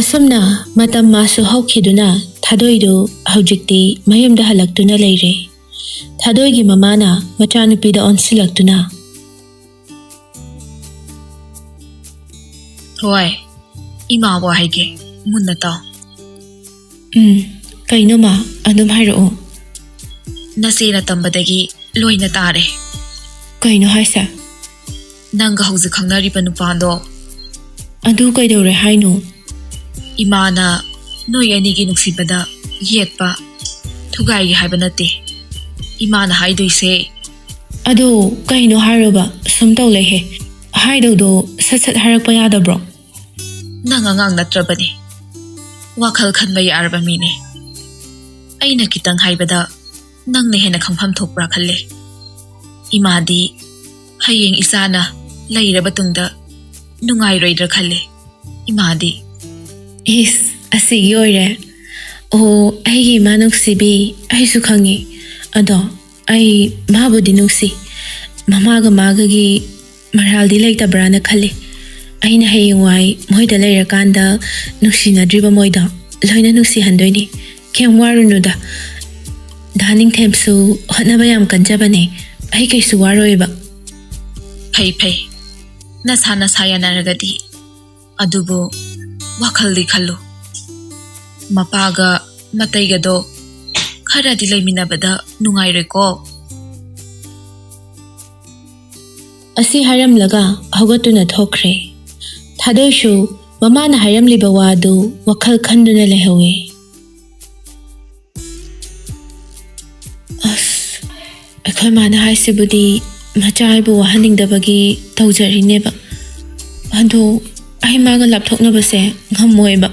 ꯑꯁꯨꯝꯅ ꯃꯇꯝ ꯃꯥꯁꯨ ꯍꯧꯈꯤꯗꯨꯅ ꯊꯥꯗꯣꯏꯗꯨ ꯍꯧꯖꯤꯛꯇꯤ ꯃꯌꯨꯝꯗ ꯍꯜꯂꯛꯇꯨꯅ ꯂꯩꯔꯦ꯫ ꯊꯥꯗꯣꯏꯒꯤ ꯃꯃꯥꯅ ꯃꯆꯥꯅꯨꯄꯤꯗ ꯑꯣꯟꯁꯤꯜꯂꯛꯇꯨꯅ ꯍꯣꯏ ꯏꯃꯥꯕꯨ ꯍꯥꯏꯒꯦ ꯃꯨꯟꯅ ꯇꯥꯎ꯫ ꯀꯩꯅꯣꯃ ꯑꯗꯨꯝ ꯍꯥꯏꯔꯛꯑꯣ꯫ ꯅꯆꯦꯅ ꯇꯝꯕꯗꯒꯤ ꯂꯣꯏꯅ ꯇꯥꯔꯦ꯫ ꯀꯩꯅꯣ ꯍꯥꯏꯁꯦ? ꯅꯪꯒ ꯍꯧꯖꯤꯛ ꯈꯪꯅꯔꯤꯕ ꯅꯨꯄꯥꯗꯣ ꯑꯗꯨ ꯀꯩꯗꯧꯔꯦ ꯍꯥꯏꯅꯣ? 이마나 너희 애니기 녹시바다 예뻐 투가이기 하이바 나띠 이마나 하이도이세 ꯑꯗꯣ ꯀꯩꯅꯣ ꯍꯥꯏꯔꯣꯕ ꯁꯨꯝ ꯇꯧꯂꯩꯍꯦ ꯍꯥꯏꯗꯧꯗꯣ ꯁꯠ ꯍꯥꯏꯔꯛꯄ ꯌꯥꯗꯕ꯭ꯔꯣ? ꯅꯪ ꯑꯉꯥꯡ ꯅꯠꯇ꯭ꯔꯕꯅꯤ ꯋꯥꯈꯜ ꯈꯟꯕ ꯌꯥꯔꯕ ꯃꯤꯅꯦ ꯑꯩꯅ ꯈꯤꯇꯪ ꯍꯥꯏꯕꯗ ꯅꯪꯅ ꯍꯦꯟꯅ ꯈꯪꯐꯝ ꯊꯣꯛꯄ꯭ꯔꯥ ꯈꯜꯂꯦ 이마ꯗꯤ ꯍꯌꯦꯡ ꯏꯆꯥꯅ ꯂꯩꯔꯕ ꯇꯨꯡꯗ ꯅꯨꯡꯉꯥꯏꯔꯣꯏꯗ꯭ꯔꯥ ꯈꯜꯂꯦ 이마ꯗꯤ ꯏꯁ ꯑꯁꯤꯒꯤ ꯑꯣꯏꯔꯦ ꯑꯣ ꯑꯩꯒꯤ ꯏꯃꯥ ꯅꯨꯡꯁꯤꯕꯤ ꯑꯩꯁꯨ ꯈꯪꯉꯤ ꯑꯗꯣ ꯑꯩ ꯃꯥꯕꯨꯗꯤ ꯅꯨꯡꯁꯤ ꯃꯃꯥꯒ ꯃꯥꯒꯒꯤ ꯃꯔꯥꯜꯗꯤ ꯂꯩꯇꯕ꯭ꯔꯥꯅ ꯈꯜꯂꯤ ꯑꯩꯅ ꯍꯌꯦꯡꯋꯥꯏ ꯃꯣꯏꯗ ꯂꯩꯔꯀꯥꯟꯗ ꯅꯨꯡꯁꯤꯅꯗ꯭ꯔꯤꯕ ꯃꯣꯏꯗꯣ ꯂꯣꯏꯅ ꯅꯨꯡꯁꯤꯍꯟꯗꯣꯏꯅꯤ ꯀꯌꯥꯝ ꯋꯥꯔꯨꯅꯨꯗ ꯙꯥꯅꯤꯡꯊꯦꯝꯁꯨ ꯍꯣꯠꯅꯕ ꯌꯥꯝ ꯀꯟꯖꯕꯅꯦ ꯑꯩ ꯀꯩꯁꯨ ꯋꯥꯔꯣꯏꯕ ꯐꯩ ꯅꯁꯥ ꯅꯁꯥ ꯌꯥꯅꯔꯒꯗꯤ ꯑꯗꯨꯕꯨ ꯋꯥꯈꯜꯗꯤ ꯈꯜꯂꯨ ꯃꯄꯥꯒ ꯃꯇꯩꯒꯗꯣ ꯈꯔꯗꯤ ꯂꯩꯃꯤꯟꯅꯕꯗ ꯅꯨꯡꯉꯥꯏꯔꯣꯏꯀꯣ ꯑꯁꯤ ꯍꯥꯏꯔꯝꯂꯒ ꯍꯧꯒꯠꯇꯨꯅ ꯊꯣꯛꯈ꯭ꯔꯦ ꯊꯥꯗꯣꯏꯁꯨ ꯃꯃꯥꯅ ꯍꯥꯏꯔꯝꯂꯤꯕ ꯋꯥꯗꯨ ꯋꯥꯈꯜ ꯈꯟꯗꯨꯅ ꯂꯩꯍꯧꯏ ꯑꯁ ꯑꯩꯈꯣꯏ ꯃꯥꯅ ꯍꯥꯏꯁꯤꯕꯨꯗꯤ ꯃꯆꯥ ꯑꯩꯕꯨ ꯋꯥꯍꯟꯅꯤꯡꯗꯕꯒꯤ ꯇꯧꯖꯔꯤꯅꯦꯕ ꯑꯗꯣ ꯑꯩ ꯃꯥꯒ ꯂꯥꯞꯊꯣꯛꯅꯕꯁꯦ ꯉꯝꯃꯣꯏꯕ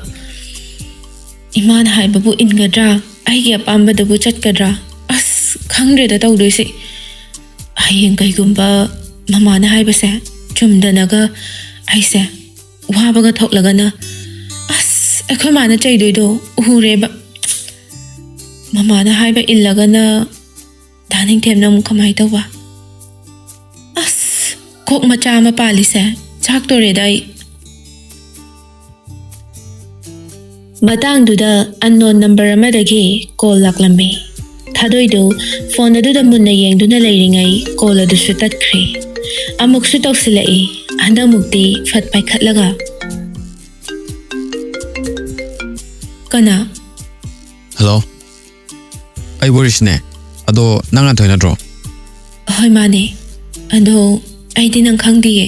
ꯏꯃꯥꯅ ꯍꯥꯏꯕꯕꯨ ꯏꯟꯒꯗ꯭ꯔꯥ ꯑꯩꯒꯤ ꯑꯄꯥꯝꯕꯗꯕꯨ ꯆꯠꯀꯗ꯭ꯔꯥ ꯑꯁ ꯈꯪꯗ꯭ꯔꯦꯗ ꯇꯧꯗꯣꯏꯁꯦ ꯍꯌꯦꯡ ꯀꯩꯒꯨꯝꯕ ꯃꯃꯥꯅ ꯍꯥꯏꯕꯁꯦ ꯆꯨꯝꯗꯅꯒ ꯑꯩꯁꯦ ꯋꯥꯕꯒ ꯊꯣꯛꯂꯒꯅ ꯑꯁ ꯑꯩꯈꯣꯏ ꯃꯥꯅ ꯆꯩꯗꯣꯏꯗꯣ ꯎꯔꯦꯕ ꯃꯃꯥꯅ ꯍꯥꯏꯕ ꯏꯜꯂꯒꯅ ꯙꯥꯅꯤꯡꯊꯦꯝꯅ ꯑꯃꯨꯛ ꯀꯃꯥꯏ ꯇꯧꯕ ꯑꯁ ꯀꯣꯛ ꯃꯆꯥ ꯑꯃ ꯄꯥꯜꯂꯤꯁꯦ ꯆꯥꯛꯇꯣꯔꯦꯗ ꯑꯩ ꯃꯇꯥꯡꯗꯨꯗ ꯑꯟꯅꯣꯟ ꯅꯝꯕꯔ ꯑꯃꯗꯒꯤ ꯀꯣꯜ ꯂꯥꯛꯂꯝꯃꯤ ꯊꯥꯗꯣꯏꯗꯨ ꯐꯣꯟ ꯑꯗꯨꯗ ꯃꯨꯟꯅ ꯌꯦꯡꯗꯨꯅ ꯂꯩꯔꯤꯉꯩ ꯀꯣꯜ ꯑꯗꯨꯁꯨ ꯇꯠꯈ꯭ꯔꯦ ꯑꯃꯨꯛꯁꯨ ꯇꯧꯁꯤꯜꯂꯛꯏ ꯍꯟꯗꯛꯃꯨꯛꯇꯤ ꯐꯠ ꯄꯥꯏꯈꯠꯂꯒ ꯀꯅꯥ ꯍꯜꯂꯣ ꯑꯩ ꯋꯥꯔꯤꯁꯅꯦ ꯑꯗꯣ ꯅꯪ ꯑꯟꯊꯣꯏ ꯅꯠꯇ꯭ꯔꯣ ꯍꯣꯏ ꯃꯥꯅꯦ ꯑꯗꯣ ꯑꯩꯗꯤ ꯅꯪ ꯈꯪꯗꯤꯌꯦ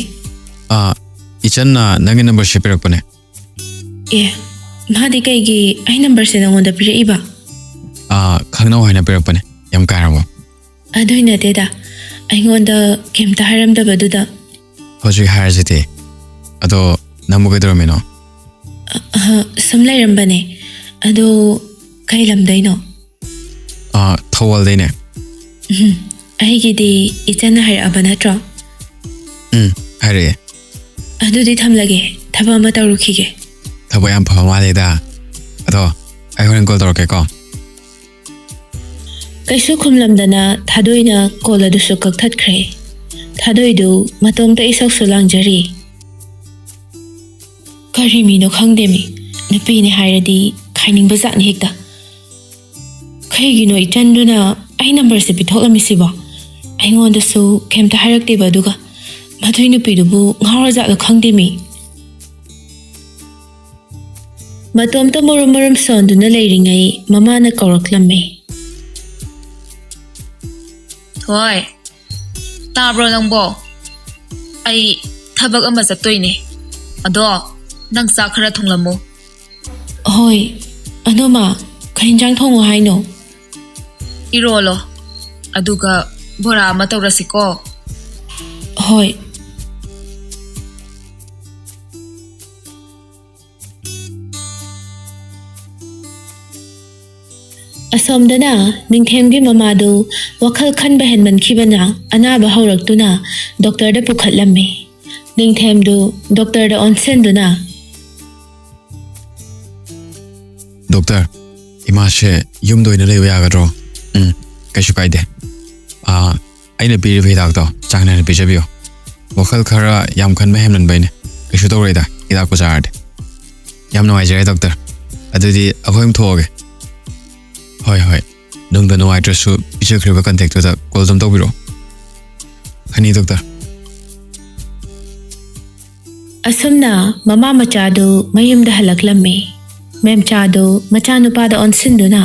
이찬나 नंगे नंबर से पिरकपने ए मादी कईगी आई नंबर से नंगोंदा पिरइबा खंगनाव हाइना पिरकपने यम काराबो अदुइ नतेदा आइगोंदा केमता हारमदबदुदा होजि हारजिते अदो नमु गदरमेनो सम लैरंबने अदो कई लमदैनो थौवल दैने आइगिदी इचना हारअबा नत्रो हारे अदुदी थमलगे थबा अमा तौरुखिगे थबा याम फवा मालेदा अदो आई होरेन कॉल तौरकेको कैसु खुमलमदना थादोइना कॉल अदुसु कक्थत्ख्रे थादोइदु मतोमता इसौसु लांगजरी करी मीनो खंगदेमी नुपीने हाइरदी खाइनिंग बजाकनि हेक्ता खैगिनो इचन्दुना आई नंबर से पिथोकलमिसिबो आइगोंदसु केमता हाइरक्तेबा दुगा मधुई नुपीदुबु ngawrajak khangdemi matomta morom sonduna leiringai mamana kawraklamme ꯍꯣꯏ ꯇꯥꯕ꯭ꯔꯣ ꯅꯪꯕꯣ ꯑꯩ ꯊꯕꯛ ꯑꯃ ꯆꯠꯇꯣꯏꯅꯦ ꯑꯗꯣ ꯅꯪ ꯆꯥꯛ ꯈꯔ ꯊꯣꯡꯂꯝꯃꯨ ꯍꯣꯏ ꯑꯗꯣꯃ ꯈꯩꯟꯖꯥꯡ ꯊꯣꯡꯉꯣ ꯍꯥꯏꯅꯣ ꯏꯔꯣꯜꯂꯣ ꯑꯗꯨꯒ ꯕꯣꯔꯥ ꯑꯃ ꯇꯧꯔꯁꯤꯀꯣ ꯍꯣꯏ असोमदना निंथेमगी ममादु वखल खनबा हेनमनखिबना अनाबा हौरक्तुना डॉक्टर दा पुखटलम्मे निंथेमदु डॉक्टर दा ऑनसेंदुना डॉक्टर इमाशे युम दोइना लेबा यागद्रो कैसु काइदे आइना पिरि हिदाकतो चांगना पिजबियो वखल खरा याम खनबा हेमनबैने कैसु तौरेदा हिदाकको चारदे ꯌꯥꯝ ꯅꯨꯡꯉꯥꯏꯖꯔꯦ ꯗꯣꯛꯇꯔ ꯑꯗꯨꯗꯤ ꯑꯩꯈꯣꯏ ꯑꯃ ꯊꯣꯛꯑꯒꯦ ꯍꯣꯏ ꯍꯣꯏ ꯅꯨꯡꯗ ꯅꯨꯡꯉꯥꯏꯇ꯭ꯔꯁꯨ ꯄꯤꯖꯈ꯭ꯔꯤꯕ ꯀꯟꯇꯦꯛꯇꯨꯗ ꯀꯣꯜ ꯑꯗꯨꯝ ꯇꯧꯕꯤꯔꯛꯑꯣ ꯐꯅꯤ ꯗꯣꯛꯇꯔ ꯑꯁꯨꯝꯅ ꯃꯃꯥ ꯃꯆꯥꯗꯨ ꯃꯌꯨꯝꯗ ꯍꯜꯂꯛꯂꯝꯃꯤ ꯃꯦꯝꯆꯥꯗꯨ ꯃꯆꯥꯅꯨꯄꯥꯗ ꯑꯣꯟꯁꯤꯟꯗꯨꯅ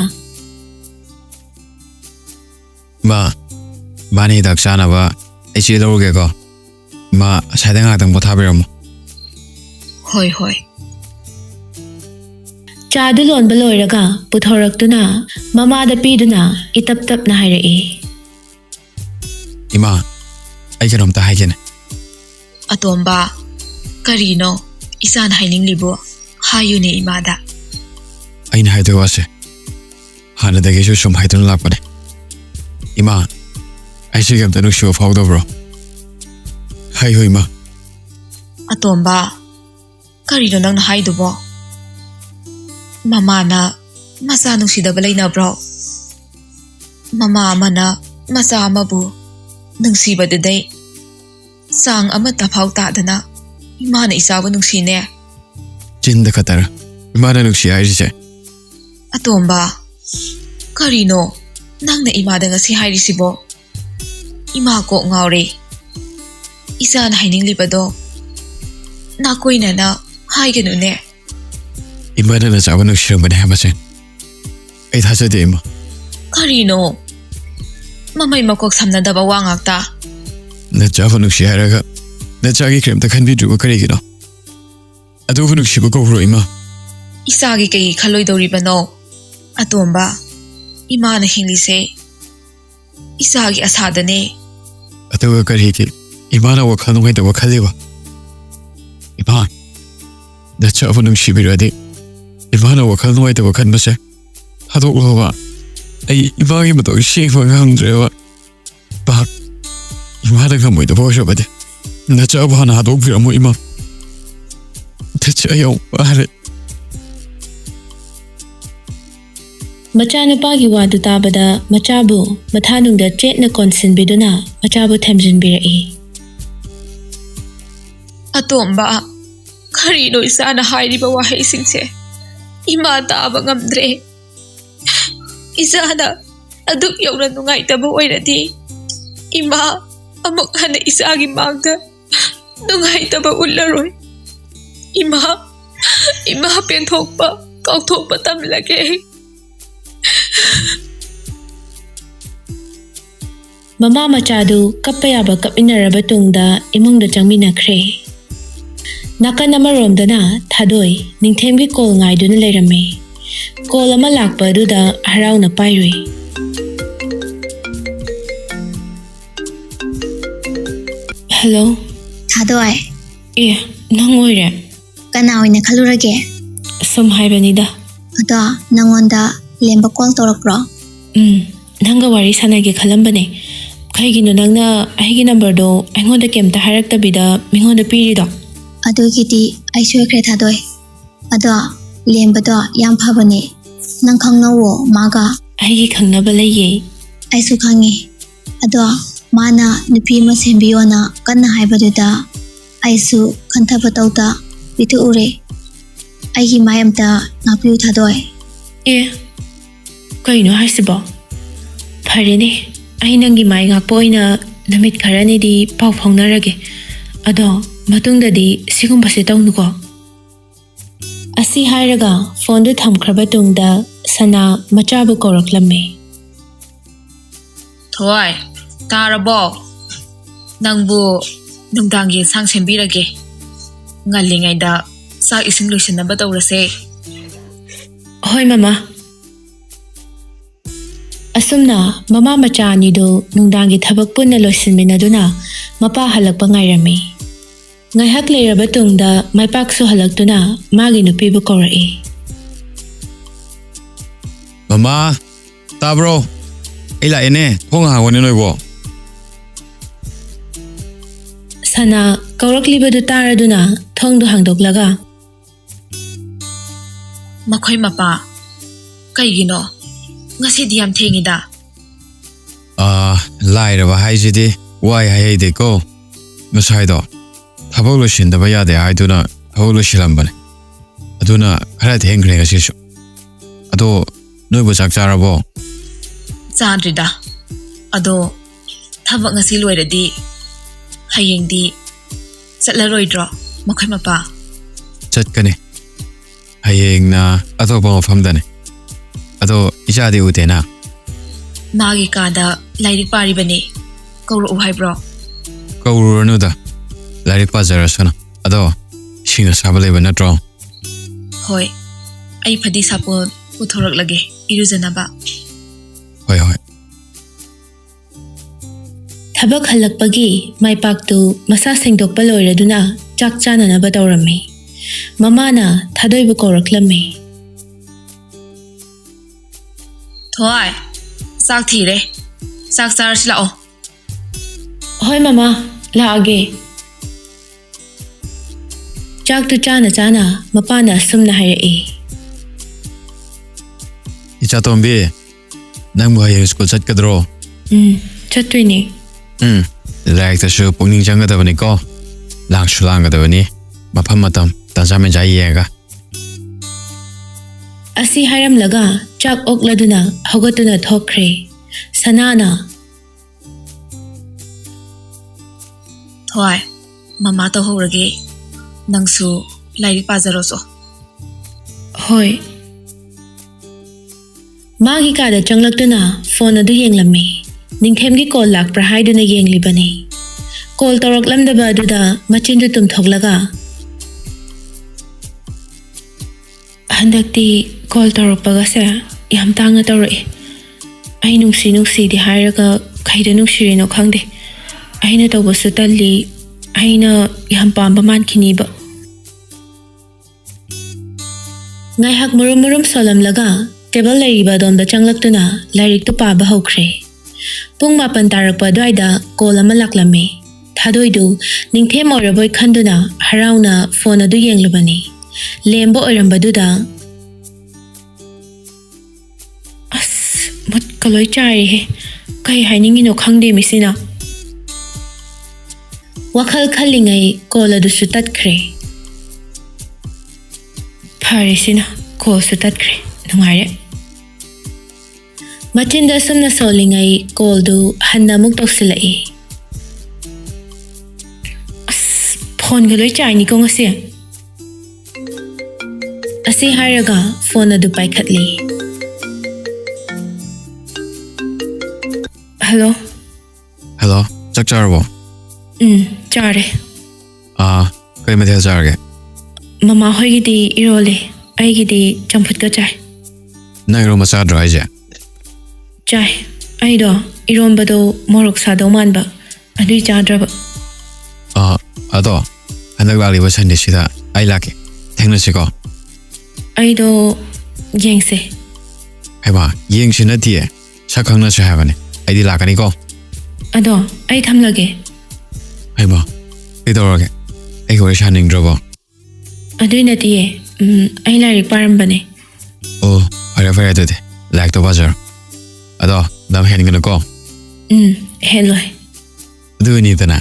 ꯃꯥꯅ ꯍꯤꯗꯥꯛ ꯆꯥꯅꯕ ꯑꯩ ꯆꯦ ꯂꯧꯔꯒꯦꯀꯣ ꯃꯥ ꯑꯁꯥꯏꯗ ꯉꯥꯛꯇꯪ ꯄꯣꯊꯥꯕꯤꯔꯝꯃꯣ ꯍꯣꯏ ꯍꯣꯏ ꯆꯥꯗꯨ ꯂꯣꯟꯕ ꯂꯣꯏꯔꯒ ꯄꯨꯊꯣꯔꯛꯇꯨꯅ ꯃꯃꯥꯗ ꯄꯤꯗꯨꯅ ꯏꯇꯞ ꯇꯞꯅ ꯍꯥꯏꯔꯛꯏ ꯏꯃꯥ ꯑꯩ ꯀꯩꯅꯣꯝꯇ ꯍꯥꯏꯒꯦꯅꯦ ꯑꯇꯣꯝꯕ ꯀꯔꯤꯅꯣ ꯏꯆꯥꯅ ꯍꯥꯏꯅꯤꯡꯂꯤꯕꯣ ꯍꯥꯏꯌꯨꯅꯦ ꯏꯃꯥꯗ ꯑꯩꯅ ꯍꯥꯏꯗꯣꯏ ꯋꯥꯁꯦ ꯍꯥꯟꯅꯗꯒꯤꯁꯨ ꯁꯨꯝ ꯍꯥꯏꯗꯨꯅ ꯂꯥꯛꯄꯅꯦ ꯏꯃꯥ ꯑꯩꯁꯦ ꯀꯩꯝꯇ ꯅꯨꯡꯁꯤꯕ ꯐꯥꯎꯗꯕ꯭ꯔꯣ ꯍꯥꯏꯌꯨ ꯏꯃꯥ ꯑꯇꯣꯝꯕ ꯀꯔꯤꯅꯣ ꯅꯪꯅ ꯍꯥꯏꯗꯨꯕꯣ ꯃꯃꯥꯅ ꯃꯆꯥ ꯅꯨꯡꯁꯤꯗꯕ ꯂꯩꯅꯕ꯭ꯔꯣ ꯃꯃꯥ ꯑꯃꯅ ꯃꯆꯥ ꯑꯃꯕꯨ ꯅꯨꯡꯁꯤꯕꯗꯨꯗꯩ ꯆꯥꯡ ꯑꯃꯠꯇ ꯐꯥꯎ ꯇꯥꯗꯅ ꯏꯃꯥꯅ ꯏꯆꯥꯕꯨ ꯅꯨꯡꯁꯤꯅꯦ ꯆꯤꯟꯗ ꯈꯛꯇꯔ ꯏꯃꯥꯅ ꯅꯨꯡꯁꯤ ꯍꯥꯏꯔꯤꯁꯦ ꯑꯇꯣꯝꯕ ꯀꯔꯤꯅꯣ ꯅꯪꯅ ꯏꯃꯥꯗ ꯉꯁꯤ ꯍꯥꯏꯔꯤꯁꯤꯕꯣ ꯏꯃꯥ ꯀꯣꯛ ꯉꯥꯎꯔꯦ ꯏꯆꯥꯅ ꯍꯥꯏꯅꯤꯡꯂꯤꯕꯗꯣ ꯅꯥꯀꯣꯏꯅꯅ ꯍꯥꯏꯒꯅꯨꯅꯦ ꯏꯃꯥꯅ ꯅꯆꯥꯕꯨ ꯅꯨꯡꯁꯤꯔꯝꯕꯅꯦ ꯍꯥꯏꯕꯁꯦ ꯑꯩ ꯊꯥꯖꯗꯦ ꯏꯃꯥ ꯀꯔꯤꯅꯣ ꯃꯃꯩ ꯃꯀꯣꯛ ꯁꯝꯅꯗꯕ ꯋꯥ ꯉꯥꯛꯇ ꯅꯆꯥꯕꯨ ꯅꯨꯡꯁꯤ ꯍꯥꯏꯔꯒ ꯅꯆꯥꯒꯤ ꯀꯔꯤꯝꯇ ꯈꯟꯕꯤꯗ꯭ꯔꯤꯕ ꯀꯔꯤꯒꯤꯅꯣ ꯑꯗꯨꯕꯨ ꯅꯨꯡꯁꯤꯕ ꯀꯧꯕ꯭ꯔꯣ ꯏꯃꯥ ꯏꯆꯥꯒꯤ ꯀꯩ ꯈꯜꯂꯣꯏꯗꯧꯔꯤꯕꯅꯣ ꯑꯇꯣꯝꯕ ꯏꯃꯥꯅ ꯍꯤꯡꯂꯤꯁꯦ ꯏꯆꯥꯒꯤ ꯑꯁꯥꯗꯅꯦ ꯑꯗꯨꯒ ꯀꯔꯤꯒꯤ ꯏꯃꯥꯅ ꯋꯥꯈꯜ ꯅꯨꯡꯉꯥꯏꯇꯕ ꯈꯜꯂꯤꯕ ꯏꯃꯥ ꯅꯆꯥꯕꯨ ꯅꯨꯡꯁꯤꯕꯤꯔꯗꯤ ꯏꯃꯥꯅ ꯋꯥꯈꯜ ꯅꯨꯡꯉꯥꯏꯇꯕ ꯈꯟꯕꯁꯦ ꯊꯥꯗꯣꯛꯂꯣꯕ ꯑꯩ ꯏꯃꯥꯒꯤ ꯃꯇꯧ ꯁꯦꯡꯕ ꯉꯝꯗ꯭ꯔꯦꯕ 이마를 가무이도 보셔봐대. 나 저거 하나 독비라 뭐 이마. 대체요 말해. ꯃꯆꯥꯅꯨꯄꯥꯒꯤ ꯋꯥꯗꯨ ꯇꯥꯕꯗ ꯃꯆꯥꯕꯨ ꯃꯊꯥꯅꯨꯡꯗ ꯆꯦꯠꯅ ꯀꯣꯟꯁꯤꯟꯕꯤꯗꯨꯅ ꯃꯆꯥꯕꯨ ꯊꯦꯝꯖꯤꯟꯕꯤꯔꯛꯏ. ꯑꯇꯣꯝꯕ ꯀꯔꯤꯅꯣ ꯏꯆꯥꯅ ꯍꯥꯏꯔꯤꯕ ꯋꯥꯍꯩꯁꯤꯡꯁꯦ 이마 ꯇꯥꯕ ꯉꯝꯗ꯭ꯔꯦ. 이자나 ꯑꯗꯨꯛ ꯌꯧꯅ ꯅꯨꯡꯉꯥꯏꯇꯕ ꯑꯣꯏꯔꯗꯤ 이마 ꯑꯃꯨꯛ ꯍꯟꯅ 이자ꯒꯤ ꯃꯥꯡꯗ ꯅꯨꯡꯉꯥꯏꯇꯕ ꯎꯠꯂꯔꯣꯏ. 이마 ꯄꯦꯟꯊꯣꯛꯄ ꯀꯥꯎꯊꯣꯛꯄ ꯇꯝꯂꯒꯦ. ꯃꯃꯥ ꯃꯆꯥꯗꯨ ꯀꯞꯄ ꯌꯥꯕ ꯀꯞꯃꯤꯟꯅꯔꯕ ꯇꯨꯡꯗ ꯏꯃꯨꯡꯗ ꯆꯪꯃꯤꯟꯅꯈ꯭ꯔꯦ. ꯅꯥꯀꯟ ꯑꯃꯔꯣꯝꯗꯅ ꯊꯥꯗꯣꯏ ꯅꯤꯡꯊꯦꯝꯒꯤ ꯀꯣꯜ ꯉꯥꯏꯗꯨꯅ ꯂꯩꯔꯝꯃꯤ. ꯀꯣꯜ ꯑꯃ ꯂꯥꯛꯄ ꯑꯗꯨꯗ ꯍꯔꯥꯎꯅ ꯄꯥꯏꯔꯨꯏ. ꯍꯜꯂꯣ. ꯊꯥꯗꯣꯏ. ꯅꯪ ꯑꯣꯏꯔꯦ. ꯀꯅꯥ ꯑꯣꯏꯅ ꯈꯜꯂꯨꯔꯒꯦ? ꯁꯨꯝ ꯍꯥꯏꯕꯅꯤꯗ. ꯑꯗꯣ ꯅꯪꯉꯣꯟꯗ ꯂꯦꯝꯕ ꯀꯣꯜ ꯇꯧꯔꯛꯄ꯭ꯔꯣ? ꯅꯪꯒ ꯋꯥꯔꯤ ꯁꯥꯟꯅꯒꯦ ꯈꯜꯂꯝꯕꯅꯦ. ꯀꯩꯒꯤꯅꯣ ꯅꯪꯅ ꯑꯩꯒꯤ ꯅꯝꯕꯔꯗꯣ ꯑꯩꯉꯣꯟꯗ ꯀꯩꯝꯇ ꯍꯥꯏꯔꯛꯇꯕꯤꯗ ꯃꯤꯉꯣꯟꯗ ꯄꯤꯔꯤꯗꯣ? ꯑꯗꯨꯒꯤꯗꯤ ꯑꯩ ꯁꯣꯏꯈ꯭ꯔꯦ ꯊꯥꯗꯣꯏ. ꯑꯗꯣ ꯂꯦꯝꯕꯗꯣ ꯌꯥꯝ ꯐꯕꯅꯦ. ꯅꯪ ꯈꯪꯅꯧꯋꯣ ꯃꯥꯒ. ꯑꯩꯒꯤ ꯈꯪꯅꯕ ꯂꯩꯌꯦ. ꯑꯩꯁꯨ ꯈꯪꯉꯤ. ꯑꯗꯣ ꯃꯥꯅ ꯅꯨꯄꯤ ꯑꯃ ꯁꯦꯝꯕꯤꯌꯣꯅ ꯀꯟꯅ ꯍꯥꯏꯕꯗꯨꯗ ꯑꯩꯁꯨ ꯈꯟꯊꯕ ꯇꯧꯗ ꯄꯤꯊꯣꯛꯎꯔꯦ. ꯑꯩꯒꯤ ꯃꯥꯏ ꯑꯝꯇ ꯉꯥꯛꯄꯤꯌꯨ ꯊꯥꯗꯣꯏ. ꯀꯩꯅꯣ ꯍꯥꯏꯁꯤꯕꯣ? ꯐꯔꯦꯅꯦ. ꯑꯩ ꯅꯪꯒꯤ ꯃꯥꯏ ꯉꯥꯛꯄ ꯑꯣꯏꯅ ꯅꯨꯃꯤꯠ ꯈꯔꯅꯤꯗꯤ ꯄꯥꯎ ꯐꯥꯎꯅꯔꯒꯦ. ꯑꯗꯣ ꯃꯇꯨꯡꯗꯗꯤ ꯁꯤꯒꯨꯝꯕꯁꯦ ꯇꯧꯅꯨꯀꯣ. ꯑꯁꯤ ꯍꯥꯏꯔꯒ ꯐꯣꯟꯗꯨ ꯊꯝꯈ꯭ꯔꯕ ꯇꯨꯡꯗ ꯁꯅꯥ ꯃꯆꯥꯕꯨ ꯀꯧꯔꯛꯂꯝꯃꯤ. ꯊꯣꯏ, ꯇꯥꯔꯕꯣ? ꯅꯪꯕꯨ ꯅꯨꯡꯗꯥꯡꯒꯤ ꯌꯦꯟꯁꯥꯡ ꯁꯦꯝꯕꯤꯔꯒꯦ. ꯉꯜꯂꯤꯉꯩꯗ ꯆꯥꯛ ꯏꯁꯤꯡ ꯂꯣꯏꯁꯤꯟꯅꯕ ꯇꯧꯔꯁꯦ. ꯍꯣꯏ ꯃꯃꯥ. ꯑꯁꯨꯝꯅ ꯃꯃꯥ ꯃꯆꯥ ꯑꯅꯤꯗꯨ ꯅꯨꯡꯗꯥꯡꯒꯤ ꯊꯕꯛ ꯄꯨꯟꯅ ꯂꯣꯏꯁꯤꯟꯃꯤꯟꯅꯗꯨꯅ ꯃꯄꯥ ꯍꯜꯂꯛꯄ ꯉꯥꯏꯔꯝꯃꯤ. ꯉꯥꯏꯍꯥꯛ ꯂꯩꯔꯕ ꯇꯨꯡꯗ ꯃꯥꯏꯄꯥꯛꯁꯨ ꯍꯜꯂꯛꯇꯨꯅ ꯃꯥꯒꯤ ꯅꯨꯄꯤꯕꯨ ꯀꯧꯔꯛꯏ. ꯃꯃꯥ, ꯇꯥꯕ꯭ꯔꯣ? ꯑꯩ ꯂꯥꯛꯑꯦꯅꯦ. ꯊꯣꯡ ꯍꯥꯡꯉꯣꯅꯦ ꯅꯣꯏꯕꯣ. ꯁꯅꯥ ꯀꯧꯔꯛꯂꯤꯕꯗꯨ ꯇꯥꯔꯗꯨꯅ ꯊꯣꯡꯗꯨ ꯍꯥꯡꯗꯣꯛꯂꯒ ꯃꯈꯣꯏ ꯃꯄꯥ, ꯀꯩꯒꯤꯅꯣ? ꯉꯁꯤꯗꯤ ꯌꯥꯝ ꯊꯦꯡꯉꯤꯗ. ꯂꯥꯏꯔꯕ ꯍꯥꯏꯁꯤꯗꯤ ꯋꯥꯏ ꯍꯥꯏꯍꯩꯗꯦꯀꯣ. ꯉꯁꯥꯏꯗꯣ ꯊꯕꯛ ꯂꯣꯏꯁꯤꯟꯗꯕ ꯌꯥꯗꯦ ꯍꯥꯏꯗꯨꯅ ꯊꯕꯛ ꯂꯣꯏꯁꯤꯜꯂꯝꯕꯅꯦ. ꯑꯗꯨꯅ ꯈꯔ ꯊꯦꯡꯈ꯭ꯔꯦ ꯉꯁꯤꯁꯨ ꯑꯗꯣ ꯅꯣꯏꯕꯨ ꯆꯥꯛ ꯆꯥꯔꯕꯣ ꯆꯥꯗ꯭ꯔꯤꯗ ꯑꯗꯣ ꯊꯕꯛ ꯉꯁꯤ ꯂꯣꯏꯔꯗꯤ ꯍꯌꯦꯡꯗꯤ ꯆꯠꯂꯔꯣꯏꯗ꯭ꯔꯣ ꯃꯈꯣꯏ ꯃꯄꯥ ꯆꯠꯀꯅꯤ ꯍꯌꯦꯡꯅ ꯑꯇꯣꯞꯄ ꯃꯐꯝꯗꯅꯤ ꯑꯗꯣ ꯏꯆꯥꯗꯤ ꯎꯗꯦꯅ ꯃꯥꯒꯤ ꯀꯥꯗ ꯂꯥꯏꯔꯤꯛ ꯄꯥꯔꯤꯕꯅꯤ ꯀꯧꯔꯛꯎ ꯍꯥꯏꯕ꯭ꯔꯣ ꯀꯧꯔꯨꯔꯅꯨꯗ ꯂꯥꯏꯔꯤꯛ ꯄꯥꯖꯔꯁꯅꯨ ꯑꯗꯣ ꯏꯁꯤꯡ ꯑꯁꯥꯕ ꯂꯩꯕ ꯅꯠꯇ꯭ꯔꯣ ꯍꯣꯏ ꯑꯩ ꯐꯗꯤ ꯁꯥꯄꯣꯟ ꯄꯨꯊꯣꯔꯛꯂꯒꯦ ꯏꯔꯨꯖꯅꯕ ꯍꯣꯏ ꯍꯣꯏ ꯊꯕꯛ ꯍꯜꯂꯛꯄꯒꯤ ꯃꯥꯏꯄꯥꯛꯇꯨ ꯃꯁꯥ ꯁꯦꯡꯗꯣꯛꯄ ꯂꯣꯏꯔꯗꯨꯅ ꯆꯥꯛ ꯆꯥꯅꯅꯕ ꯇꯧꯔꯝꯃꯤ ꯃꯃꯥꯅ ꯊꯥꯗꯣꯏꯕꯨ ꯀꯧꯔꯛꯂꯝꯃꯤ ꯊꯣꯏ ꯆꯥꯛ ꯊꯤꯔꯦ ꯆꯥꯛ ꯆꯥꯔꯁꯤ ꯂꯥꯛꯑꯣ ꯍꯣꯏ ꯃꯃꯥ ꯂꯥꯛꯑꯒꯦ ꯆꯥꯛꯇꯨ ꯆꯥꯅ ꯆꯥꯅ ꯃꯄꯥꯅ ꯑꯁꯨꯝꯅ ꯍꯥꯏꯔꯛꯏ ꯏꯆꯥꯇꯣꯝꯕꯤ ꯅꯪꯕꯨ ꯍꯌꯦꯡ ꯁ꯭ꯀꯨꯜ ꯆꯠꯀꯗ꯭ꯔꯣ ꯆꯠꯇꯣꯏꯅꯤ ꯂꯥꯏꯔꯤꯛꯇꯁꯨ ꯄꯨꯛꯅꯤꯡ ꯆꯪꯒꯗꯕꯅꯤꯀꯣ ꯂꯥꯡꯁꯨ ꯂꯥꯡꯒꯗꯕꯅꯤ ꯃꯐꯝ ꯃꯇꯝ ꯇꯟꯖꯥ ꯃꯦꯟꯖꯥ ꯌꯦꯡꯉꯒ ꯑꯁꯤ ꯍꯥꯏꯔꯝꯂꯒ ꯆꯥꯛ ꯑꯣꯛꯂꯗꯨꯅ ꯍꯧꯒꯠꯇꯨꯅ ꯊꯣꯛꯈ꯭ꯔꯦ ꯁꯅꯥꯅ ꯊꯣꯏ ꯃꯃꯥ ꯇꯧꯍꯧꯔꯒꯦ ꯅꯪꯁꯨ ꯂꯥꯏꯔꯤꯛ ꯄꯥꯖꯔꯣꯆꯣ ꯍꯣꯏ ꯃꯥꯒꯤ ꯀꯥꯗ ꯆꯪꯂꯛꯇꯨꯅ ꯐꯣꯟ ꯑꯗꯨ ꯌꯦꯡꯂꯝꯃꯤ ꯅꯤꯡꯊꯦꯝꯒꯤ ꯀꯣꯜ ꯂꯥꯛꯄ꯭ꯔꯥ ꯍꯥꯏꯗꯨꯅ ꯌꯦꯡꯂꯤꯕꯅꯤ ꯀꯣꯜ ꯇꯧꯔꯛꯂꯝꯗꯕ ꯑꯗꯨꯗ ꯃꯆꯤꯟꯗꯨ ꯇꯨꯝꯊꯣꯛꯂꯒ ꯍꯟꯗꯛꯇꯤ ꯀꯣꯜ ꯇꯧꯔꯛꯄꯒꯁꯦ ꯌꯥꯝ ꯇꯥꯡꯅ ꯇꯧꯔꯛꯏ ꯑꯩ ꯅꯨꯡꯁꯤꯗꯤ ꯍꯥꯏꯔꯒ ꯀꯩꯗ ꯅꯨꯡꯁꯤꯔꯤꯅꯣ ꯈꯪꯗꯦ ꯑꯩꯅ ꯇꯧꯕꯁꯨ ꯇꯜꯂꯤ ꯑꯩꯅ ꯌꯥꯝ ꯄꯥꯝꯕ ꯃꯥꯟꯈꯤꯅꯤꯕ ꯉꯥꯏꯍꯥꯛ ꯃꯨꯔꯨꯝ ꯁꯣꯜꯂꯝꯂꯒ ꯇꯦꯕꯜ ꯂꯩꯔꯤꯕ ꯑꯗꯣꯝꯗ ꯆꯪꯂꯛꯇꯨꯅ ꯂꯥꯏꯔꯤꯛꯇꯨ ꯄꯥꯕ ꯍꯧꯈ꯭ꯔꯦ ꯄꯨꯡ 9 ꯇꯥꯔꯛꯄ ꯑꯗꯨꯋꯥꯏꯗ ꯀꯣꯜ ꯑꯃ ꯂꯥꯛꯂꯝꯃꯤ ꯊꯥꯗꯣꯏꯗꯨ ꯅꯤꯡꯊꯦꯝ ꯑꯣꯏꯔꯕꯣꯏ ꯈꯟꯗꯨꯅ ꯍꯔꯥꯎꯅ ꯐꯣꯟ ꯑꯗꯨ ꯌꯦꯡꯂꯨꯕꯅꯤ ꯂꯦꯝꯕ ꯑꯣꯏꯔꯝꯕꯗꯨꯗ ꯑꯁ ꯃꯨꯠꯀ ꯂꯣꯏ ꯆꯥꯏꯔꯦꯍꯦ ꯀꯩ ꯍꯥꯏꯅꯤꯡꯉꯤꯅꯣ ꯈꯪꯗꯦ ꯃꯤꯁꯤꯅ ꯋꯥꯈꯜ ꯈꯜꯂꯤꯉꯩ ꯀꯣꯜ ꯑꯗꯨꯁꯨ ꯇꯠꯈ꯭ꯔꯦ ꯐꯔꯦꯁꯤꯅ ꯀꯣꯜꯁꯨ ꯇꯠꯈ꯭ꯔꯦ ꯅꯨꯡꯉꯥꯏꯔꯦ ꯃꯆꯤꯟꯗ ꯑꯁꯨꯝꯅ ꯁꯣꯜꯂꯤꯉꯩ ꯀꯣꯜꯗꯨ ꯍꯟꯅ ꯑꯃꯨꯛ ꯇꯧꯁꯤꯜꯂꯛꯏ ꯑꯁ ꯐꯣꯟꯒ ꯂꯣꯏ ꯆꯥꯏꯅꯤꯀꯣ ꯉꯁꯤ ꯑꯁꯤ ꯍꯥꯏꯔꯒ ꯐꯣꯟ ꯑꯗꯨ ꯄꯥꯏꯈꯠꯂꯤ ꯍꯜꯂꯣ ꯍꯜꯂꯣ ꯆꯥꯛ ꯆꯥꯔꯕꯣ ꯆꯥꯔꯦ ꯀꯩ ꯃꯊꯦꯜ ꯆꯥꯔꯒꯦ ꯃꯃꯥ ꯍꯣꯏꯒꯤꯗꯤ ꯏꯔꯣꯜꯂꯦ ꯑꯩꯒꯤꯗꯤ ꯆꯝꯐꯨꯠꯀ ꯆꯥꯏ ꯅꯪ ꯏꯔꯣꯝꯕ ꯆꯥꯗ꯭ꯔꯣ ꯍꯥꯏꯁꯦ ꯆꯥꯏ ꯑꯩꯗꯣ ꯏꯔꯣꯝꯕꯗꯣ ꯃꯣꯔꯣꯛ ꯁꯥꯗꯧ ꯃꯥꯟꯕ ꯑꯗꯨꯏ ꯆꯥꯗ꯭ꯔꯕ ꯑꯗꯣ ꯍꯟꯗꯛ ꯂꯥꯛꯂꯤꯕ ꯁꯟꯗꯦꯁꯤꯗ ꯑꯩ ꯂꯥꯛꯀꯦ ꯊꯦꯡꯅꯁꯤꯀꯣ ꯑꯩꯗꯣ ꯌꯦꯡꯁꯦ ꯍꯩꯃꯥ ꯌꯦꯡꯁꯤ ꯅꯠꯇꯤꯌꯦ ꯁꯛ ꯈꯪꯅꯁꯤ ꯍꯥꯏꯕꯅꯦ ꯑꯩꯗꯤ ꯂꯥꯛꯀꯅꯤꯀꯣ ꯑꯗꯣ ꯑꯩ ꯊꯝꯂꯒꯦ ꯍꯩꯃꯥ ꯀꯩꯗꯧꯔꯒꯦ ꯑꯩꯒ ꯋꯥꯔꯤ ꯁꯥꯅꯤꯡꯗ꯭ꯔꯕꯣ ꯑꯗꯨꯏ ꯅꯠꯇꯤꯌꯦ ꯑꯩ ꯂꯥꯏꯔꯤꯛ ꯄꯥꯔꯝꯕꯅꯦ ꯑꯣ ꯐꯔꯦ ꯑꯗꯨꯗꯤ ꯂꯥꯏꯔꯤꯛꯇꯣ ꯄꯥꯖꯔꯣ ꯑꯗꯣ ꯂꯝ ꯍꯦꯟꯒꯅꯨꯀꯣ ꯍꯦꯜꯂꯣꯏ ꯑꯗꯨꯅꯤꯗꯅ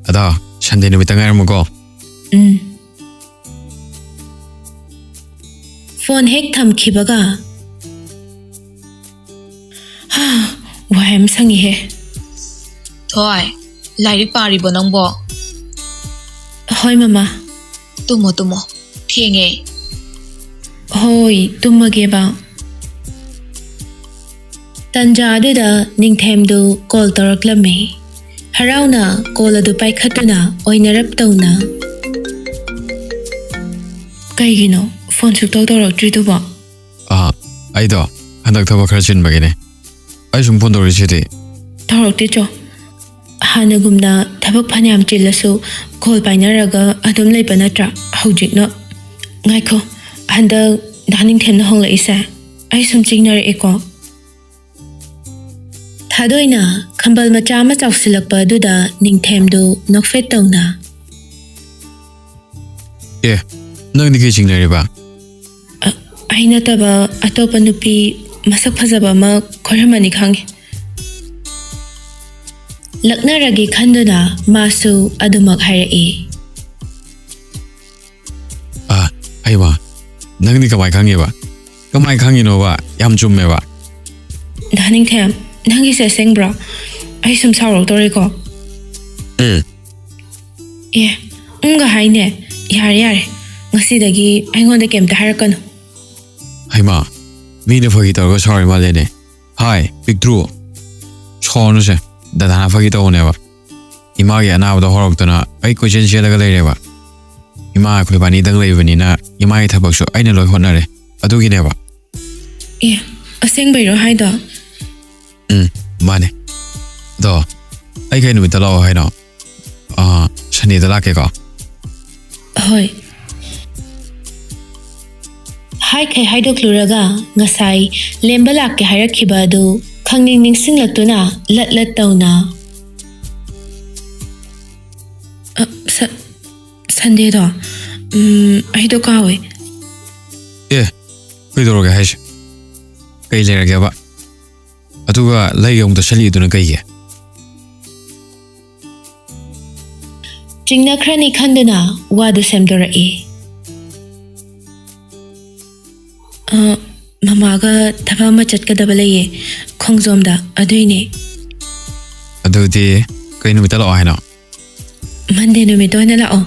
ꯑꯗꯣ ꯁꯟꯗꯦ ꯅꯨꯃꯤꯠꯇ ꯉꯥꯏꯔꯝꯃꯨꯀꯣ ꯐꯣꯟ ꯍꯦꯛ ꯊꯝꯈꯤꯕꯒ ꯋꯥꯏ ꯑꯃ ꯁꯪꯉꯤꯍꯦ ꯊꯣꯏ ꯂꯥꯏꯔꯤꯛ ꯄꯥꯔꯤꯕꯣ ꯅꯪꯕꯣ ꯍꯣꯏ ꯃꯃꯥ ꯇꯨꯝꯃꯣ ꯊꯦꯡꯉꯦ ꯍꯣꯏ ꯇꯨꯝꯃꯒꯦꯕ ꯇꯟꯖꯥ ꯑꯗꯨꯗ ꯅꯤꯡꯊꯦꯝꯗꯨ ꯀꯣꯜ ꯇꯧꯔꯛꯂꯝꯃꯤ ꯍꯔꯥꯎꯅ ꯀꯣꯜ ꯑꯗꯨ ꯄꯥꯏꯈꯠꯇꯨꯅ ꯑꯣꯏꯅꯔꯞ ꯇꯧꯅ ꯀꯩꯒꯤꯅꯣ ꯐꯣꯟ ꯁꯨꯛꯇꯧ ꯇꯧꯔꯛꯇ꯭ꯔꯤꯗꯨꯕꯣ ꯑꯩꯗꯣ ꯍꯟꯗꯛ ꯊꯕꯛ ꯈꯔ ꯆꯤꯟꯕꯒꯤꯅꯦ ꯑꯩ ꯁꯨꯝ ꯐꯣꯟ ꯇꯧꯔꯤꯁꯤꯗꯤ ꯇꯧꯔꯛꯇꯦ ꯆꯣ ꯍꯥꯟꯅꯒꯨꯝꯅ ꯊꯕꯛ ꯐꯅꯌꯥꯝ ꯆꯤꯜꯂꯁꯨ ꯀꯣꯜ ꯄꯥꯏꯅꯔꯒ ꯑꯗꯨꯝ ꯂꯩꯕ ꯅꯠꯇ꯭ꯔꯥ ꯍꯧꯖꯤꯛꯅ ꯉꯥꯏꯈꯣ ꯍꯟꯗꯛ ꯅꯤꯡꯊꯦꯝꯅ ꯍꯣꯡꯂꯛꯏꯁꯦ ꯑꯩ ꯁꯨꯝ ꯆꯤꯡꯅꯔꯛꯑꯦꯀꯣ ꯊꯥꯗꯣꯏꯅ ꯈꯝꯕꯜ ꯃꯆꯥ ꯑꯃ ꯆꯥꯎꯁꯤꯜꯂꯛꯄ ꯑꯗꯨꯗ ꯅꯤꯡꯊꯦꯝꯗꯨ ꯅꯣꯛꯐꯦꯠ ꯇꯧꯅ ꯅꯪꯗꯤ ꯀꯩ ꯆꯤꯡꯅꯔꯤꯕ ꯑꯩ ꯅꯠꯇꯕ ꯑꯇꯣꯞꯄ ꯅꯨꯄꯤ ꯃꯁꯛ ꯐꯖꯕ ꯑꯃ ꯈꯣꯏꯔꯝꯃꯅꯤ ꯈꯪꯉꯤ ꯂꯛꯅꯔꯒꯦ ꯈꯟꯗꯨꯅ ꯃꯥꯁꯨ ꯑꯗꯨꯃꯛ ꯍꯥꯏꯔꯛꯏ ꯍꯩꯃꯥ Nang ni kamai khangi ba? Kamai khangi no ba? Yam chumme ba? Daning them, nangi se sengbra. Ai sum saurok tori ko. Yeah, unga haine. Yare. Ngasidagi aingonda kemta harakano. Haima, mi ne phagi tor go sorry ma le ne. Hi, big true. Chonu se, da dana phagi to ne ba. Ima ge ana ba horok tana ai ko chen che la ga le re ba. Ima khoi bani dang le bani na ima ge thabak su aina loi hot na re. Adu gi ne ba. Yeah, aseng bai ro haida. Mane. Do. Ai kai nu ta lo hai no. Shani da la ke ko. Hoi. Hai kai haidok luraga ngasai lemba lak ke hairakhiba adu khangning ningsing latuna lat tauna. Sunday do. Ai do ka we. Kai do ga hai. Kai le ga ba. Atu ga lai yong da shali du na kai ge. Jingna krani khanduna wadu semdora e. Mamaga thaba ma chatkadaba leye khongjomda aduine. Adudi kai nu ta lo hai no. Monday numit oina lao.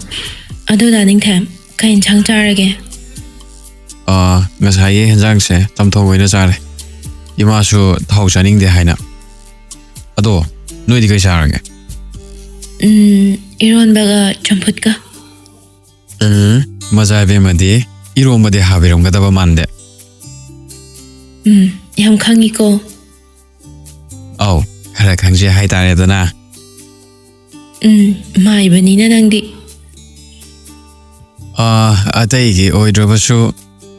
Adu daning them kain chang charage. Ngasai henjang se tamthong oina chare. Ima su thau chaning de hai na. Ado noi di kai charage. Iron baga champutka. Maza be madi iro madi habirom ga daba mande. Yam khangi ko. Au, khara khangje hai tare da na. Mai bani na nangdi. Atai gi oi droba su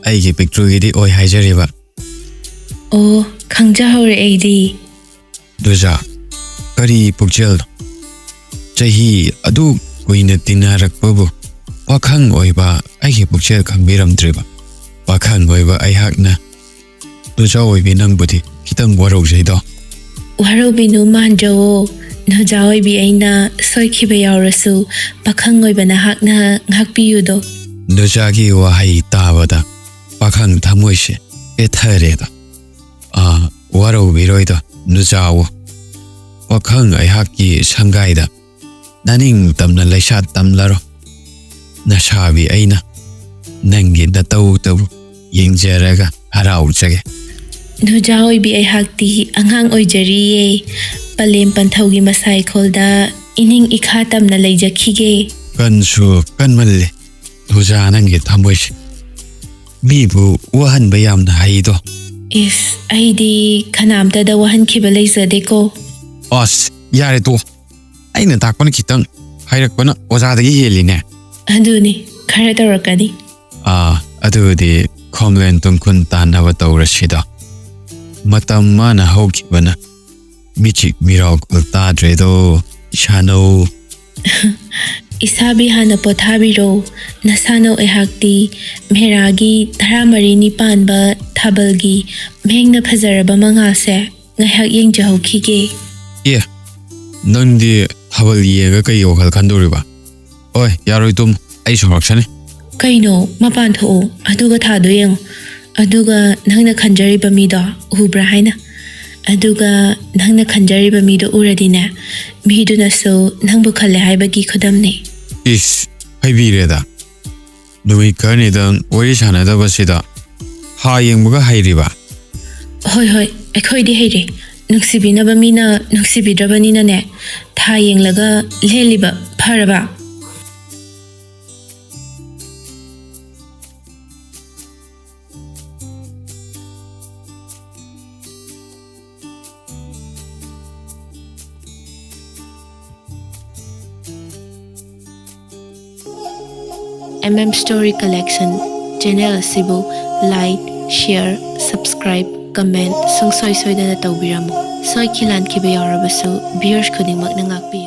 ai gi picture gi di oi hai jari ba. Oh, khangja hore aidi. Duja kari pukjel chahi adu koina tinarak babu pakhang oi ba ai gi pukjel khangbiram driba pakhang oi ba ai hakna duja oi bi nang budi kitang warau jai do Warau binu manjo no jawai bi aina soi khibe yaurasu pakhang oi bana hakna ngakpi yudo. duja gi wa hai ta bada pakhang thamoi se e thare da warau bi roi da duja wo pakhang ai hakki sangai da naning tamna laisat tamlaro nashabi aina nangi da tau yingjaraga harau chage No jawai bi ai hakti angang oi jariye palem panthaugi masai kholda ining ikhatam na leijakhige. Kansu kanmalle duja nangi thamoi mi bu wahan bayam na haido Is aidi khanamta da wahan khiba leizade ko. Os yare to aina takpana kitang hairakpana ozadagi heline Aduni khara tawrakani. adudi khomlen tungkun tanaba tawrasida matam mana hokibana michik mirok ultadre do shano Isabi hana pothabiro nasano ehakti meragi dharamari panba thabalgi mengna phajaraba mangase ngahak yengjahokige. Nandi thabal yega kai yokhal khandoriba oi yaroi tum ai soraksane Kaino mapan tho aduga thadoi yang aduga nangna khanjari bamido ubra haina aduga nangna khanjari bamido uradina miduna so nangbu khalle haibagi khudamne. Is haibireda nui karni dan wari sanada basida ha yengbuga hairiba Hoi akhoi di heire nuksibinaba mina nuksibidrabanina ne tha yenglaga leliba pharaba. Story Collection channel asibu like, share, subscribe, comment sungsoi soidana tawbiramo. Soi khilan khibe yarabasu viewers khudingmak na ngakpi.